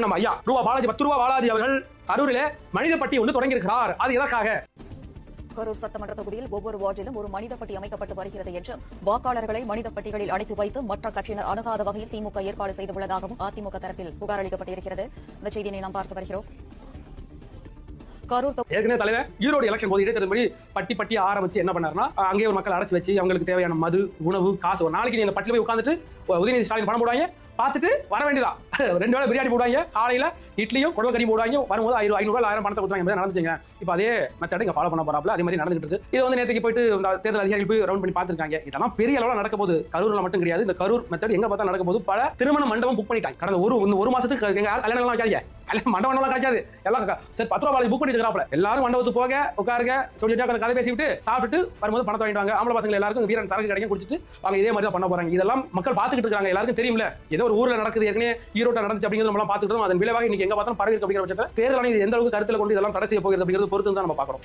நம்ம ஐயா ரூபா பாலாஜி 10 ரூபா பாலாஜி அவர்கள் கரூரிலே மனித பட்டி ஒன்று தொடங்கி இருக்கிறார். அது எதற்காக? கரூர் சட்டமன்ற தொகுதியில் ஒவ்வொரு வார்டிலும் ஒரு மனித பட்டி அமைக்கப்பட்டு வருகிறது என்றும் வாக்காளர்களை மனித பட்டிகளில் அடைத்து வைத்து மற்ற கட்சியினர் அணுகாத வகையில் திமுக ஏற்பாடு செய்துள்ளதாகவும் அதிமுக தரப்பில் புகார் அளிக்கப்பட்டிருக்கிறது. இந்த செய்தியை நாம் பார்த்து வருகிறோம். கரூர் ஏற்கனவே தலைவர் ஈரோடு எலெக்ஷன் போது இடைத்தேர்தல் பட்டி பட்டி ஆரம்பிச்சு என்ன பண்ணாருன்னா, அங்கேயே ஒரு மக்கள் அடைச்சு வச்சு அவங்களுக்கு தேவையான மது, உணவு, காசு, ஒரு நாளைக்கு நீங்க பட்டில போய் உட்காந்துட்டு உதயநிதி ஸ்டாலின் பணம் போடுவாங்க, பார்த்துட்டு வர வேண்டியதான். 2 வேளை பிரியாணி போடுவாங்க, காலையில இட்லியும் குடல் கறி போடுவாங்க, வரும்போது 500 1000 பணத்தை கொடுத்தாங்க. நடந்துச்சுங்க. இப்போ அதே மெத்தட் இங்க ஃபாலோ பண்ண போறாப்ல, அதே மாதிரி நடந்துட்டு இருக்கு. இது வந்து நேற்றுக்கு போயிட்டு தேர்தல் அதிகாரிகள் போய் ரவுண்ட் பண்ணி பார்த்துருக்காங்க. இதெல்லாம் பெரிய அளவில் நடக்க போது. கரூர்ல மட்டும் கிடையாது. இந்த கரூர் மெத்தட் எங்க பார்த்தா நடக்க போது. பல திருமண மண்டபம் புக் பண்ணிட்டாங்க. கடந்த ஒரு மாசத்துக்கு கல்யாணம் வைக்காதீங்க, கல்யாணம் மண்டபம் கிடைக்காது. எல்லாம் சரி 10 ரூபாய் புக் பண்ணிட்டு இருக்கிறாப்ல. எல்லாரும் மண்டபத்துக்கு போக உட்காருங்க, சொல்லிட்டு கதை பேசிவிட்டு சாப்பிட்டுட்டு வரும்போது பணத்தை வாங்கிட்டு வாங்க. ஆம்பளை பசங்க எல்லாருக்கும் வீரன் சரக்கு கிடைக்கும் குடிச்சிட்டு வாங்க. இதே மாதிரி தான் பண்ண போறாங்க. இதெல்லாம் மக்கள் பார்த்துக்கிட்டு இருக்காங்க. எல்லாருக்கும் தெரியும்ல, ஏதோ ஒரு ஊர்ல நடக்குது, ஏற்கனவே ஈரோட்டில் நடந்துச்சு அப்படிங்கிறது நம்ம பார்த்துக்கிட்டோம். அதன் விளைவாக இன்னைக்கு எங்க பார்த்தாலும் பரவி இருக்க அப்படிங்கிற பட்சத்தில் தேர்தல் ஆணையம் எந்த அளவுக்கு கருத்தில் கொண்டு இதெல்லாம் தடை செய்ய போகிறது அப்படிங்கிறது பொறுத்து தான் நம்ம பார்க்கிறோம்.